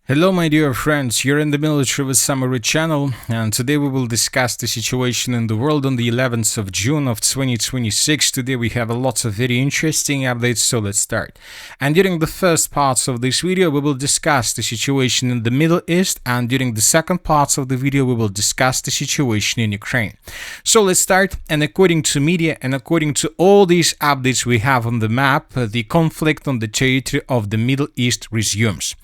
Hello my dear friends, you're in the Military with Summary channel, and today we will discuss the situation in the world on the 11th of June of 2026. Today we have a lot of very interesting updates, so let's start. And during the first parts of this video we will discuss the situation in the Middle East, and during the second parts of the video we will discuss the situation in Ukraine. So let's start, and according to media and according to all these updates we have on the map, the conflict on the territory of the Middle East resumes.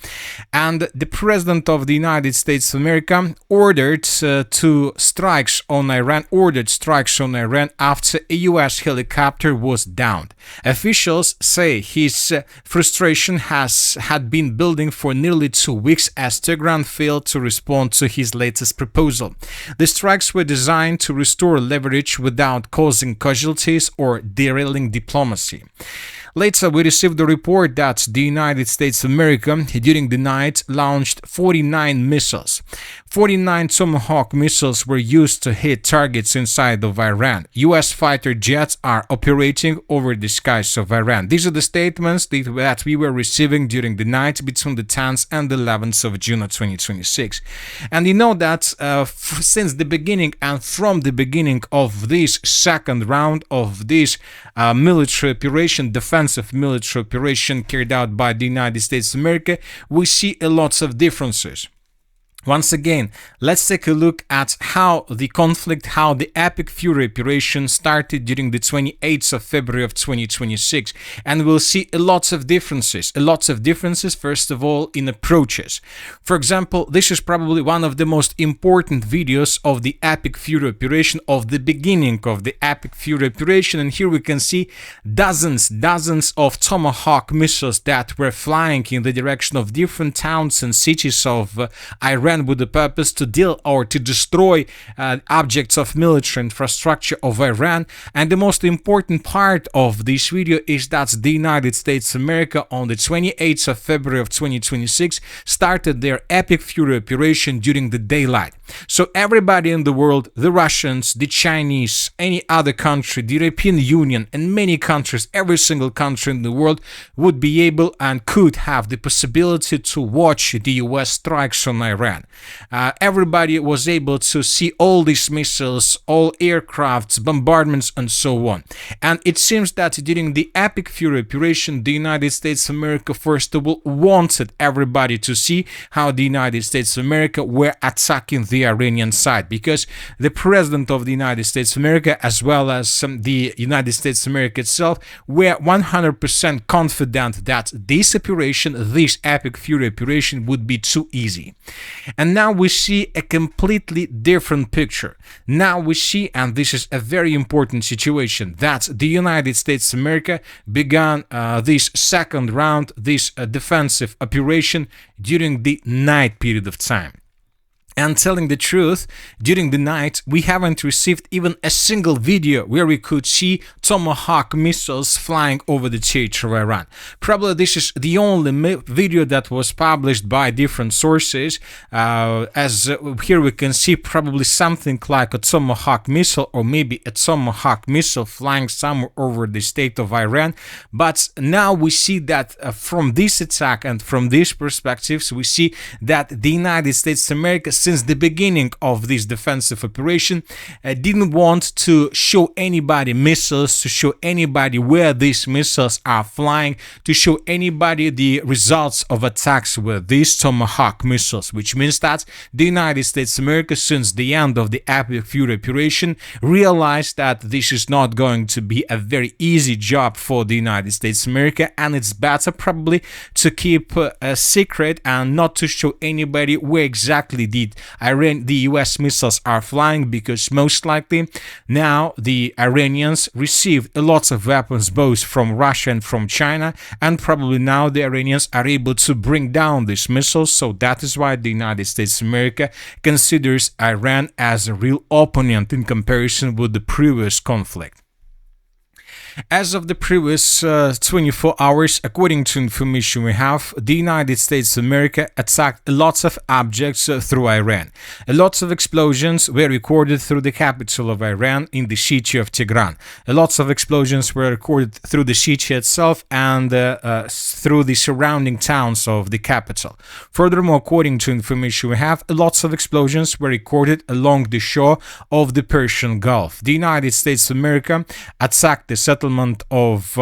And the President of the United States of America ordered strikes on Iran after a US helicopter was downed. Officials say his frustration had been building for nearly 2 weeks as Tehran failed to respond to his latest proposal. The strikes were designed to restore leverage without causing casualties or derailing diplomacy. Later, we received the report that the United States of America, during the night, launched 49 missiles. 49 Tomahawk missiles were used to hit targets inside of Iran. US fighter jets are operating over the skies of Iran. These are the statements that we were receiving during the night between the 10th and the 11th of June of 2026. And you know that since the beginning and from the beginning of this second round of this military operation, defensive military operation carried out by the United States of America, we see a lot of differences. Once again, let's take a look at how the conflict, how the Epic Fury operation started during the 28th of February of 2026. And we'll see a lot of differences, first of all, in approaches. For example, this is probably one of the most important videos of the Epic Fury operation, of the beginning of the Epic Fury operation. And here we can see dozens of Tomahawk missiles that were flying in the direction of different towns and cities of Iran, with the purpose to deal or to destroy objects of military infrastructure of Iran. And the most important part of this video is that the United States of America on the 28th of February of 2026 started their Epic Fury operation during the daylight. So everybody in the world, the Russians, the Chinese, any other country, the European Union, and many countries, every single country in the world would be able and could have the possibility to watch the US strikes on Iran. Everybody was able to see all these missiles, all aircrafts, bombardments, and so on. And it seems that during the Epic Fury operation, the United States of America, first of all, wanted everybody to see how the United States of America were attacking the Iranian side, because the President of the United States of America, as well as the United States of America itself, were 100% confident that this operation, this Epic Fury operation, would be too easy. And now we see a completely different picture. Now we see, and this is a very important situation, that the United States of America began this second round, this defensive operation during the night period of time. And telling the truth, during the night, we haven't received even a single video where we could see Tomahawk missiles flying over the territory of Iran. Probably this is the only video that was published by different sources, as here we can see probably something like a Tomahawk missile, or maybe a Tomahawk missile flying somewhere over the state of Iran. But now we see that from this attack and from these perspectives, we see that the United States of America, since the beginning of this defensive operation, didn't want to show anybody missiles, to show anybody where these missiles are flying, to show anybody the results of attacks with these Tomahawk missiles, which means that the United States of America, since the end of the Epic Fury operation, realized that this is not going to be a very easy job for the United States of America, and it's better probably to keep a secret and not to show anybody where exactly the US missiles are flying, because most likely now the Iranians received a lot of weapons both from Russia and from China, and probably now the Iranians are able to bring down these missiles. So that is why the United States of America considers Iran as a real opponent in comparison with the previous conflict. As of the previous 24 hours, according to information we have, the United States of America attacked lots of objects through Iran. Lots of explosions were recorded through the capital of Iran in the city of Tehran. Lots of explosions were recorded through the city itself and through the surrounding towns of the capital. Furthermore, according to information we have, lots of explosions were recorded along the shore of the Persian Gulf. The United States of America attacked the settlement of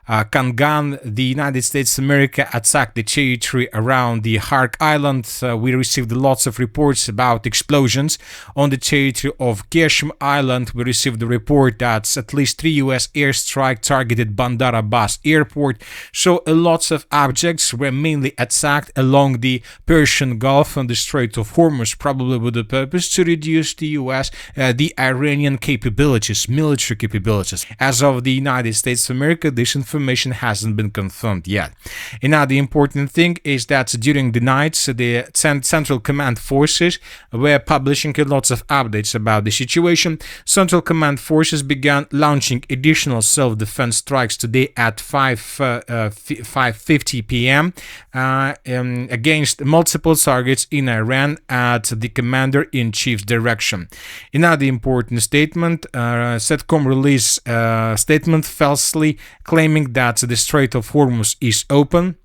Kangan. The United States of America attacked the territory around the Hark Island. We received lots of reports about explosions on the territory of Keshm Island. We received the report that at least 3 U.S. airstrike targeted Bandar Abbas airport. So lots of objects were mainly attacked along the Persian Gulf and the Strait of Hormuz, probably with the purpose to reduce the U.S. The Iranian capabilities, military capabilities. As of the United States of America, this information hasn't been confirmed yet. Another important thing is that during the night, the Central Command forces were publishing lots of updates about the situation. Central Command forces began launching additional self-defense strikes today at 5:50 p.m. Against multiple targets in Iran at the Commander-in-Chief's direction. Another important statement, CENTCOM released a statement falsely claiming that the Strait of Hormuz is open.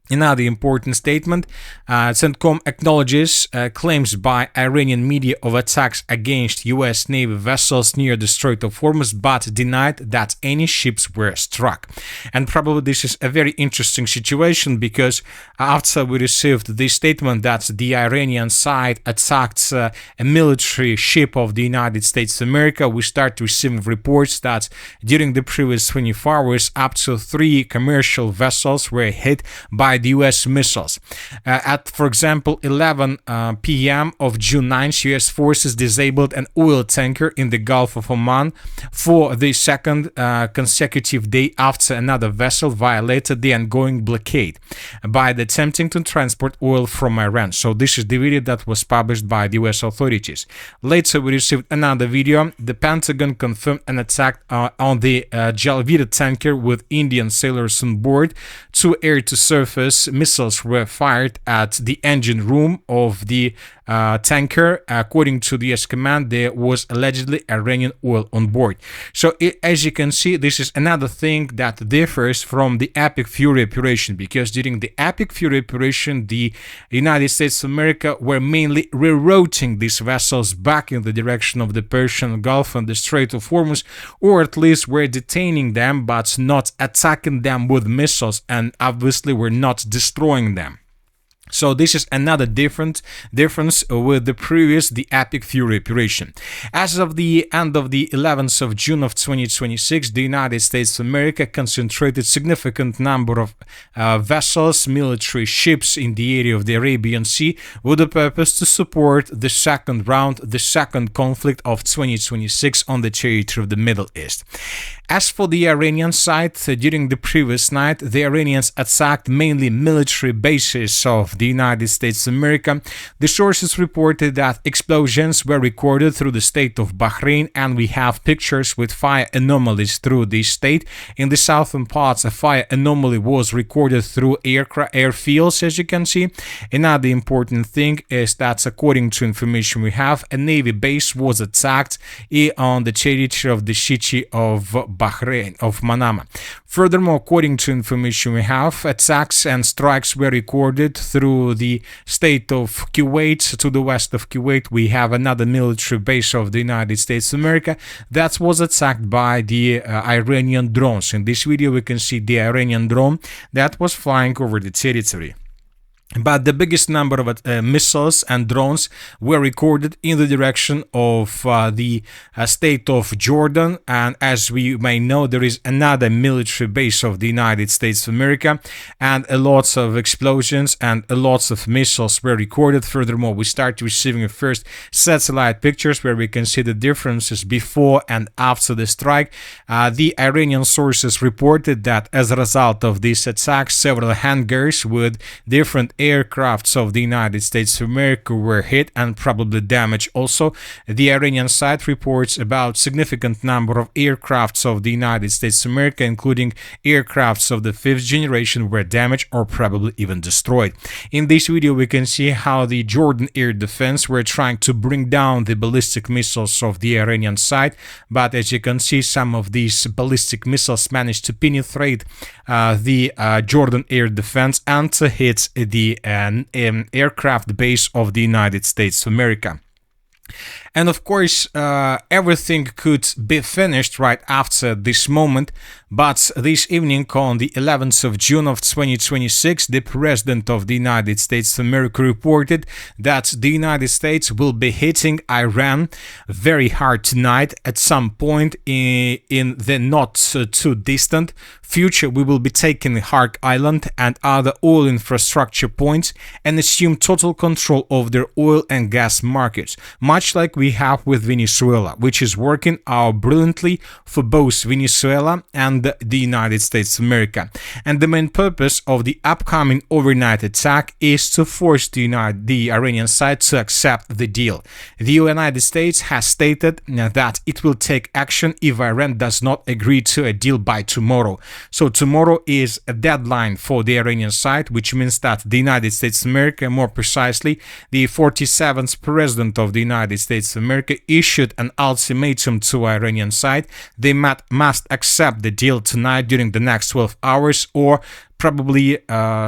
Another important statement, CENTCOM acknowledges claims by Iranian media of attacks against U.S. Navy vessels near the Strait of Hormuz, but denied that any ships were struck. And probably this is a very interesting situation because after we received the statement that the Iranian side attacked a military ship of the United States of America, we start receiving reports that during the previous 24 hours, up to 3 commercial vessels were hit by the U.S. missiles. At, for example, 11 p.m. of June 9th, U.S. forces disabled an oil tanker in the Gulf of Oman for the second consecutive day after another vessel violated the ongoing blockade by attempting to transport oil from Iran. So this is the video that was published by the U.S. authorities. Later, we received another video. The Pentagon confirmed an attack on the Jalvira tanker with Indian sailors on board. 2 air-to-surface missiles were fired at the engine room of the tanker. According to the U.S. command, there was allegedly Iranian oil on board. So as you can see, this is another thing that differs from the Epic Fury operation, because during the Epic Fury operation, the United States of America were mainly rerouting these vessels back in the direction of the Persian Gulf and the Strait of Hormuz, or at least were detaining them but not attacking them with missiles, and obviously were not destroying them. So this is another difference with the previous, the Epic Fury operation. As of the end of the 11th of June of 2026, the United States of America concentrated significant number of vessels, military ships in the area of the Arabian Sea with the purpose to support the second round, the second conflict of 2026 on the territory of the Middle East. As for the Iranian side, during the previous night, the Iranians attacked mainly military bases of the United States of America. The sources reported that explosions were recorded through the state of Bahrain, and we have pictures with fire anomalies through the state. In the southern parts, a fire anomaly was recorded through airfields, as you can see. Another important thing is that, according to information we have, a Navy base was attacked on the territory of the city of Bahrain, of Manama. Furthermore, according to information we have, attacks and strikes were recorded through the state of Kuwait. To the west of Kuwait, we have another military base of the United States of America that was attacked by the Iranian drones. In this video, we can see the Iranian drone that was flying over the territory. But the biggest number of missiles and drones were recorded in the direction of the state of Jordan. And as we may know, there is another military base of the United States of America, and lots of explosions and lots of missiles were recorded. Furthermore, we start receiving first satellite pictures where we can see the differences before and after the strike. The Iranian sources reported that as a result of this attack, several hangars with different aircrafts of the United States of America were hit and probably damaged. Also, the Iranian side reports about significant number of aircrafts of the United States of America, including aircrafts of the fifth generation, were damaged or probably even destroyed. In this video, we can see how the Jordan air defense were trying to bring down the ballistic missiles of the Iranian side, but as you can see, some of these ballistic missiles managed to penetrate the Jordan air defense and to hit the aircraft base of the United States of America. And of course, everything could be finished right after this moment, but this evening on the 11th of June of 2026, the President of the United States of America reported that the United States will be hitting Iran very hard tonight. At some point in the not too distant future, we will be taking Hark Island and other oil infrastructure points and assume total control of their oil and gas markets, much like we have with Venezuela, which is working out brilliantly for both Venezuela and the United States of America. And the main purpose of the upcoming overnight attack is to force the Iranian side to accept the deal. The United States has stated that it will take action if Iran does not agree to a deal by tomorrow. So tomorrow is a deadline for the Iranian side, which means that the United States of America, more precisely, the 47th President of the United States of America, issued an ultimatum to Iranian side. They must accept the deal tonight during the next 12 hours, or probably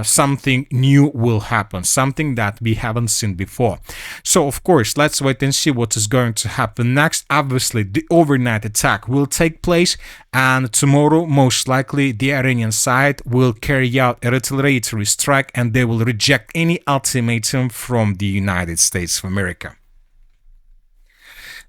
something new will happen, something that we haven't seen before. So of course, let's wait and see what is going to happen next. Obviously, the overnight attack will take place, and tomorrow most likely the Iranian side will carry out a retaliatory strike and they will reject any ultimatum from the United States of America.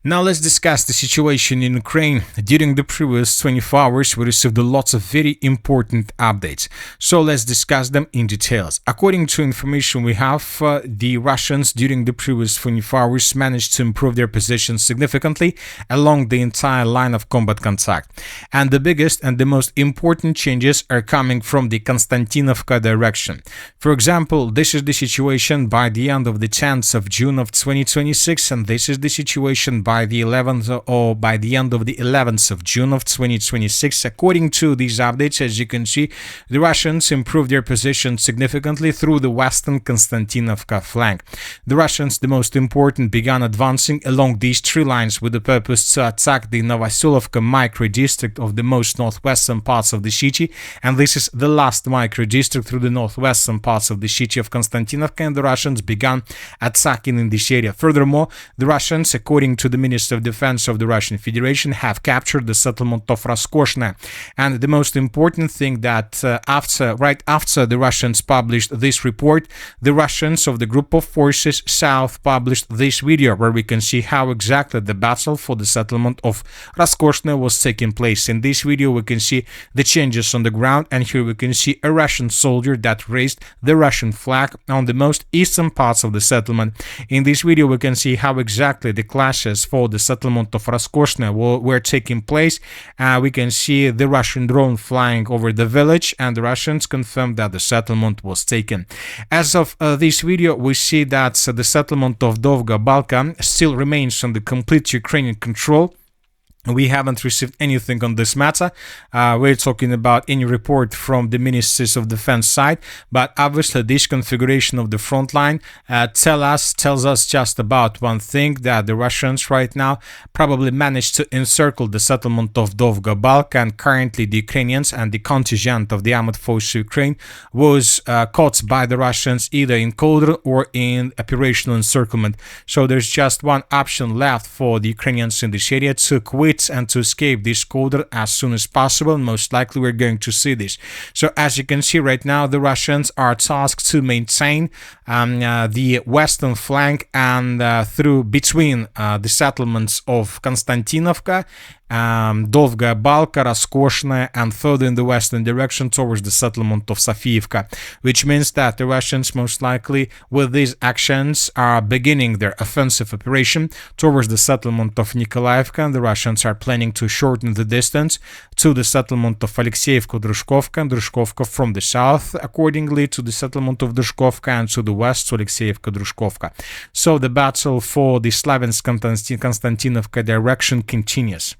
Now let's discuss the situation in Ukraine. During the previous 24 hours, we received lots of very important updates. So let's discuss them in details. According to information we have, the Russians during the previous 24 hours managed to improve their position significantly along the entire line of combat contact. And the biggest and the most important changes are coming from the Konstantinovka direction. For example, this is the situation by the end of the 10th of June of 2026, and this is the situation by the 11th or by the end of the 11th of June of 2026. According to these updates, as you can see, the Russians improved their position significantly through the western Konstantinovka flank. The Russians, the most important, began advancing along these three lines with the purpose to attack the Novoselovka micro-district of the most northwestern parts of the city, and this is the last micro-district through the northwestern parts of the city of Konstantinovka, and the Russians began attacking in this area. Furthermore, the Russians, according to the Minister of Defense of the Russian Federation, have captured the settlement of Rozkishne. And the most important thing that right after the Russians published this report, the Russians of the group of forces south published this video where we can see how exactly the battle for the settlement of Rozkishne was taking place. In this video we can see the changes on the ground, and here we can see a Russian soldier that raised the Russian flag on the most eastern parts of the settlement. In this video we can see how exactly the clashes for the settlement of Rozkishne were taking place. We can see the Russian drone flying over the village, and the Russians confirmed that the settlement was taken. As of this video, we see that the settlement of Dovga Balka still remains under complete Ukrainian control. We haven't received anything on this matter. We're talking about any report from the Ministries of Defense side, but obviously this configuration of the front line tells us just about one thing, that the Russians right now probably managed to encircle the settlement of Dovga Balka, and currently the Ukrainians and the contingent of the armed forces of Ukraine was caught by the Russians either in Cauldron or in operational encirclement. So there's just one option left for the Ukrainians in this area: to quit and to escape this cauldron as soon as possible. And most likely we're going to see this. So as you can see right now, the Russians are tasked to maintain the western flank and through between the settlements of Konstantinovka Dolgaya Balka, Rozkishne, and further in the western direction towards the settlement of Safiyevka, which means that the Russians most likely with these actions are beginning their offensive operation towards the settlement of Nikolaevka, and the Russians are planning to shorten the distance to the settlement of Alexeyevka-Drushkovka and Drushkovka from the south, accordingly to the settlement of Drushkovka, and to the west to Alexeyevka-Drushkovka. So the battle for the Slaviansk-Konstantinovka direction continues.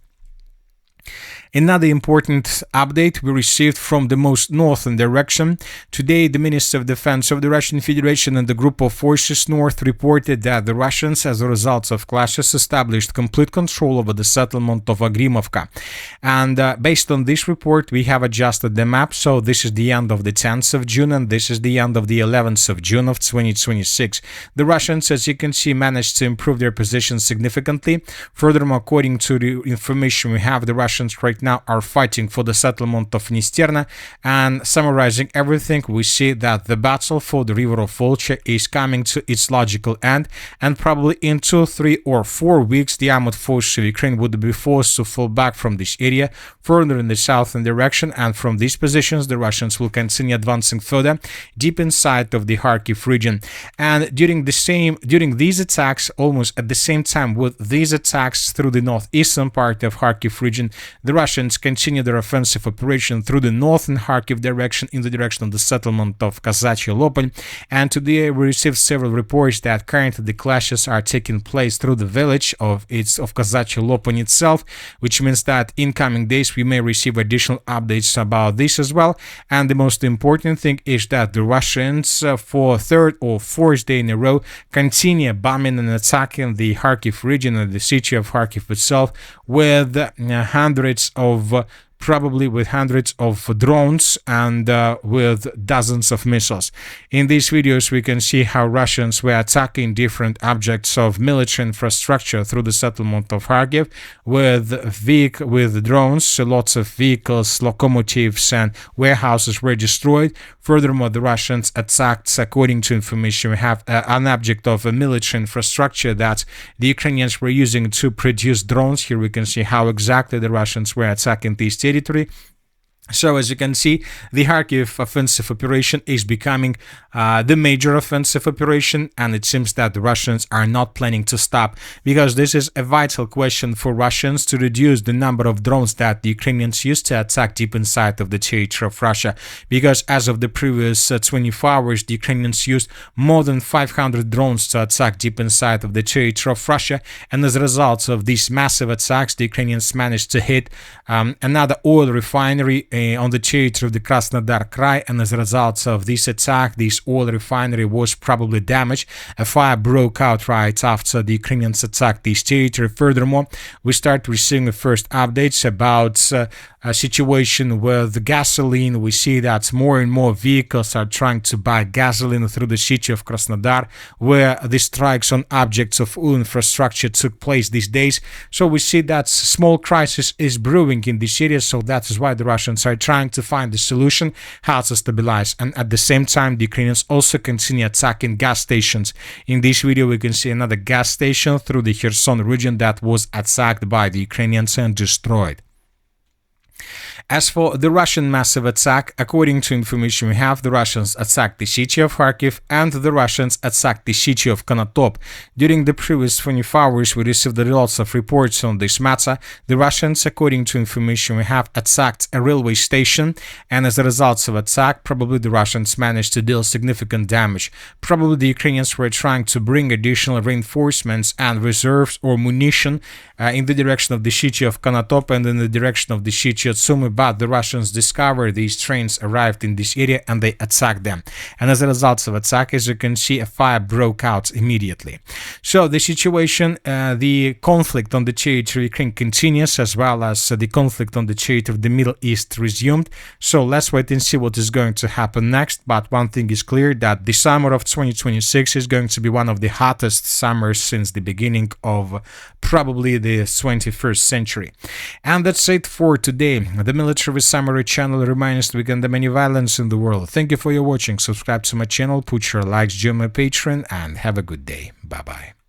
Another important update we received from the most northern direction. Today, the Minister of Defense of the Russian Federation and the Group of Forces North reported that the Russians, as a result of clashes, established complete control over the settlement of Ahrimivka. And based on this report, we have adjusted the map. So this is the end of the 10th of June, and this is the end of the 11th of June of 2026. The Russians, as you can see, managed to improve their position significantly. Furthermore, according to the information we have, the Russians right now are fighting for the settlement of Nisterna, and summarizing everything, we see that the battle for the river of Volcha is coming to its logical end, and probably in 2, 3, or 4 weeks the armored forces of Ukraine would be forced to fall back from this area further in the southern direction, and from these positions the Russians will continue advancing further deep inside of the Kharkiv region. And during these attacks, almost at the same time with these attacks through the northeastern part of Kharkiv region, the Russians continue their offensive operation through the northern Kharkiv direction in the direction of the settlement of Kazachye Lopol. And today we received several reports that currently the clashes are taking place through the village of Kazachye Lopol itself, which means that in coming days we may receive additional updates about this as well. And the most important thing is that the Russians for third or fourth day in a row continue bombing and attacking the Kharkiv region and the city of Kharkiv itself with probably with hundreds of drones and with dozens of missiles. In these videos we can see how Russians were attacking different objects of military infrastructure through the settlement of Kharkiv with drones. Lots of vehicles, locomotives and warehouses were destroyed. Furthermore, the Russians attacked, according to information we have, an object of a military infrastructure that the Ukrainians were using to produce drones. Here we can see how exactly the Russians were attacking this territory. So as you can see, the Kharkiv offensive operation is becoming the major offensive operation, and it seems that the Russians are not planning to stop, because this is a vital question for Russians to reduce the number of drones that the Ukrainians use to attack deep inside of the territory of Russia, because as of the previous 24 hours, the Ukrainians used more than 500 drones to attack deep inside of the territory of Russia, and as a result of these massive attacks, the Ukrainians managed to hit another oil refinery on the territory of the Krasnodar Krai, and as a result of this attack, this oil refinery was probably damaged. A fire broke out right after the Ukrainians attacked this territory. Furthermore, we start receiving the first updates about a situation with gasoline. We see that more and more vehicles are trying to buy gasoline through the city of Krasnodar, where the strikes on objects of oil infrastructure took place these days. So we see that small crisis is brewing in this area, so that is why the Russians are trying to find the solution, how to stabilize. And at the same time, the Ukrainians also continue attacking gas stations. In this video, we can see another gas station through the Kherson region that was attacked by the Ukrainians and destroyed. As for the Russian massive attack, according to information we have, the Russians attacked the city of Kharkiv and the Russians attacked the city of Konotop. During the previous 24 hours, we received lots of reports on this matter. The Russians, according to information we have, attacked a railway station, and as a result of attack, probably the Russians managed to deal significant damage. Probably the Ukrainians were trying to bring additional reinforcements and reserves or munition in the direction of the city of Konotop and in the direction of the city of Sumy, but the Russians discovered these trains arrived in this area and they attacked them. And as a result of attack, as you can see, a fire broke out immediately. So the situation, the conflict on the territory of Ukraine continues, as well as the conflict on the territory of the Middle East resumed. So let's wait and see what is going to happen next. But one thing is clear, that the summer of 2026 is going to be one of the hottest summers since the beginning of probably the 21st century. And that's it for today. The Military Summary channel reminds to condemn any violence in the world. Thank you for your watching. Subscribe to my channel, put your likes, join my Patreon, and have a good day. Bye bye.